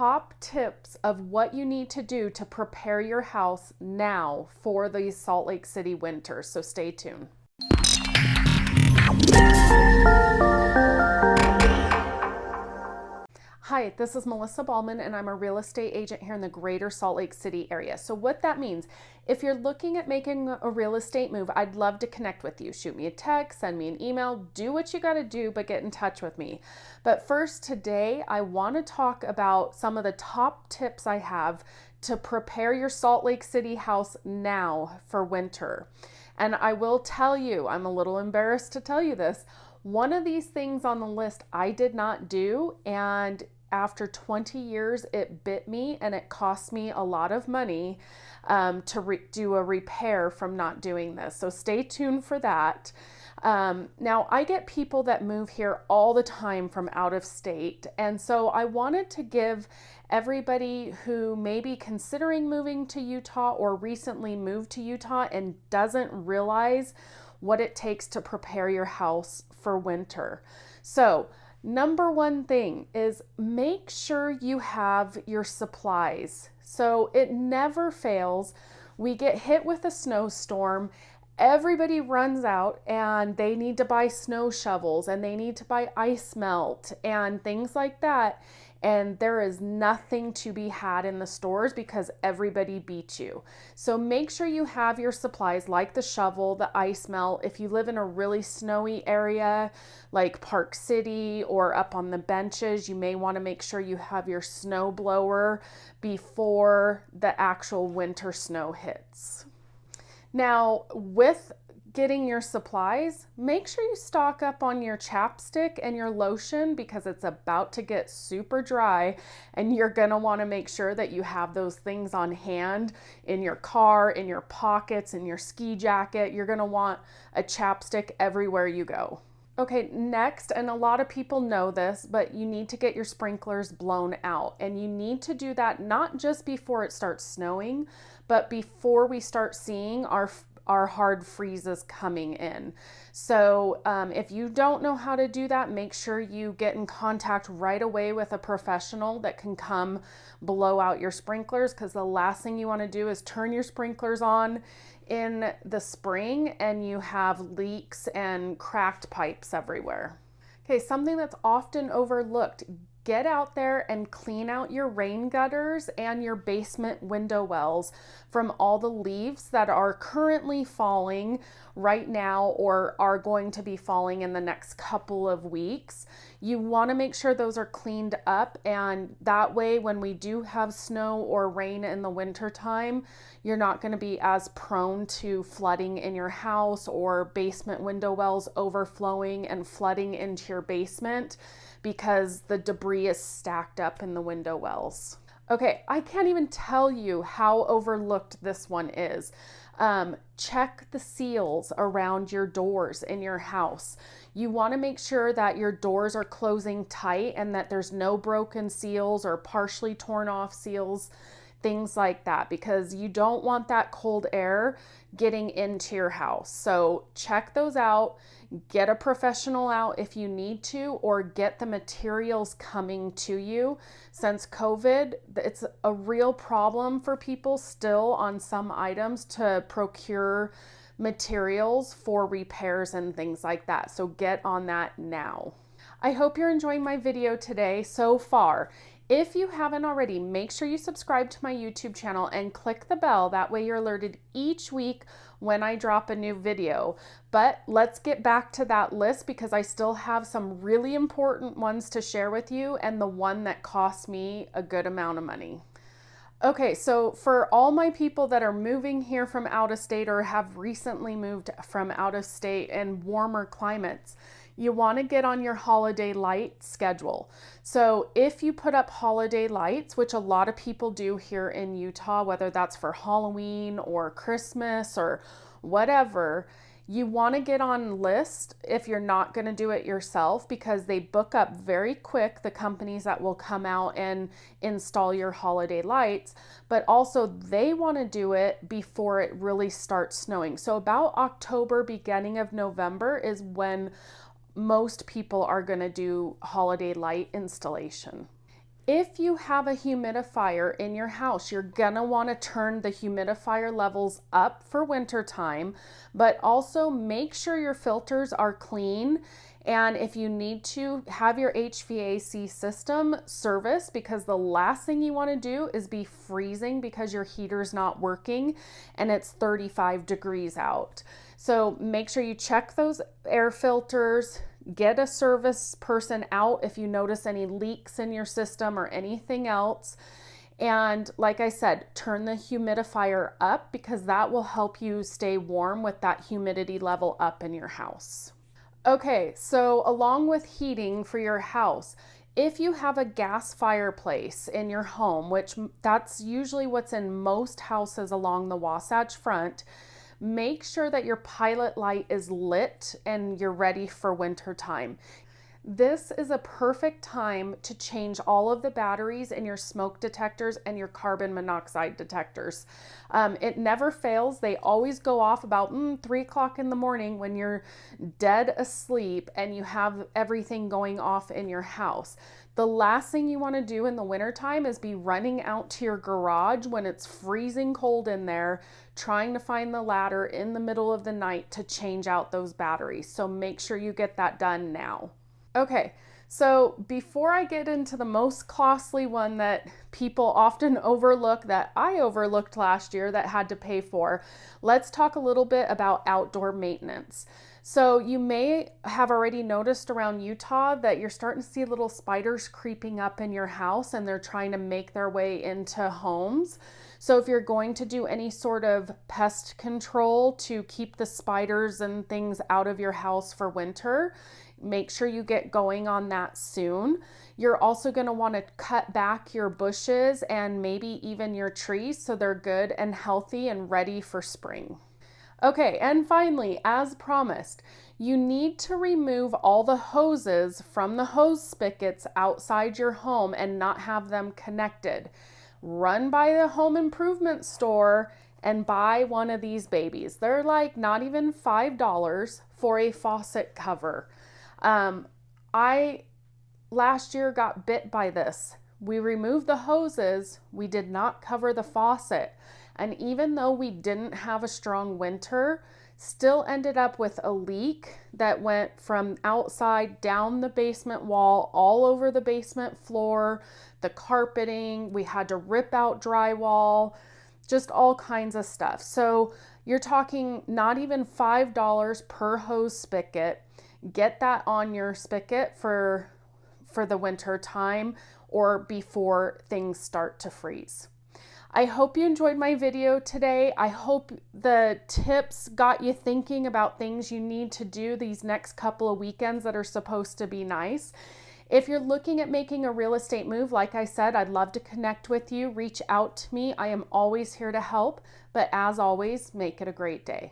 top tips of what you need to do to prepare your house now for the Salt Lake City winter. So stay tuned. Hi, this is Melissa Ballman, and I'm a real estate agent here in the greater Salt Lake City area. So what that means, if you're looking at making a real estate move, I'd love to connect with you. Shoot me a text, send me an email, do what you got to do, but get in touch with me. But first, today, I want to talk about some of the top tips I have to prepare your Salt Lake City house now for winter. And I will tell you, I'm a little embarrassed to tell you this, one of these things on the list I did not do, and after 20 years, it bit me and it cost me a lot of money to do a repair from not doing this. So stay tuned for that. Now, I get people that move here all the time from out of state, and so I wanted to give everybody who may be considering moving to Utah or recently moved to Utah and doesn't realize what it takes to prepare your house for winter. So, number one thing is make sure you have your supplies. So it never fails. We get hit with a snowstorm. Everybody runs out and they need to buy snow shovels and they need to buy ice melt and things like that. And there is nothing to be had in the stores because everybody beat you. So make sure you have your supplies like the shovel, the ice melt. If you live in a really snowy area like Park City or up on the benches, you may want to make sure you have your snow blower before the actual winter snow hits. Now, with getting your supplies, make sure you stock up on your chapstick and your lotion because it's about to get super dry and you're gonna wanna make sure that you have those things on hand in your car, in your pockets, in your ski jacket. You're gonna want a chapstick everywhere you go. Okay, next, and a lot of people know this, but you need to get your sprinklers blown out, and you need to do that not just before it starts snowing, but before we start seeing our hard freezes coming in. So if you don't know how to do that, make sure you get in contact right away with a professional that can come blow out your sprinklers, because the last thing you want to do is turn your sprinklers on in the spring and you have leaks and cracked pipes everywhere. Okay, something that's often overlooked, get out there and clean out your rain gutters and your basement window wells from all the leaves that are currently falling right now or are going to be falling in the next couple of weeks. You want to make sure those are cleaned up, and that way when we do have snow or rain in the winter time, you're not going to be as prone to flooding in your house or basement window wells overflowing and flooding into your basement because the debris is stacked up in the window wells. Okay, I can't even tell you how overlooked this one is. Check the seals around your doors in your house. You want to make sure that your doors are closing tight and that there's no broken seals or partially torn off seals, things like that, because you don't want that cold air getting into your house. So check those out, get a professional out if you need to, or get the materials coming to you. Since COVID, it's a real problem for people still on some items to procure materials for repairs and things like that. So get on that now. I hope you're enjoying my video today so far. If you haven't already, make sure you subscribe to my YouTube channel and click the bell. That way you're alerted each week when I drop a new video. But let's get back to that list because I still have some really important ones to share with you, and the one that cost me a good amount of money. Okay, so for all my people that are moving here from out of state or have recently moved from out of state in warmer climates, you want to get on your holiday light schedule. So if you put up holiday lights, which a lot of people do here in Utah, whether that's for Halloween or Christmas or whatever, you want to get on list if you're not going to do it yourself, because they book up very quick, the companies that will come out and install your holiday lights, but also they want to do it before it really starts snowing. So about October, beginning of November is when most people are going to do holiday light installation. If you have a humidifier in your house, you're gonna want to turn the humidifier levels up for winter time, but also make sure your filters are clean. And if you need to, have your HVAC system service, because the last thing you want to do is be freezing because your heater's not working and it's 35 degrees out. So make sure you check those air filters, get a service person out if you notice any leaks in your system or anything else. And like I said, turn the humidifier up, because that will help you stay warm with that humidity level up in your house. Okay, so along with heating for your house, if you have a gas fireplace in your home, which that's usually what's in most houses along the Wasatch Front, make sure that your pilot light is lit and you're ready for winter time. This is a perfect time to change all of the batteries in your smoke detectors and your carbon monoxide detectors. It never fails. They always go off about 3 o'clock in the morning when you're dead asleep and you have everything going off in your house. The last thing you want to do in the wintertime is be running out to your garage when it's freezing cold in there, trying to find the ladder in the middle of the night to change out those batteries. So make sure you get that done now. Okay, so before I get into the most costly one that people often overlook, that I overlooked last year that had to pay for, let's talk a little bit about outdoor maintenance. So you may have already noticed around Utah that you're starting to see little spiders creeping up in your house, and they're trying to make their way into homes. So if you're going to do any sort of pest control to keep the spiders and things out of your house for winter, make sure you get going on that soon. You're also going to want to cut back your bushes and maybe even your trees so they're good and healthy and ready for spring. Okay, and finally, as promised, you need to remove all the hoses from the hose spigots outside your home and not have them connected. Run by the home improvement store and buy one of these babies. They're like not even $5 for a faucet cover. I last year got bit by this. We removed the hoses, we did not cover the faucet. And even though we didn't have a strong winter, still ended up with a leak that went from outside down the basement wall, all over the basement floor, the carpeting. We had to rip out drywall, just all kinds of stuff. So you're talking not even $5 per hose spigot. Get that on your spigot for the winter time or before things start to freeze. I hope you enjoyed my video today. I hope the tips got you thinking about things you need to do these next couple of weekends that are supposed to be nice. If you're looking at making a real estate move, like I said, I'd love to connect with you. Reach out to me. I am always here to help. But as always, make it a great day.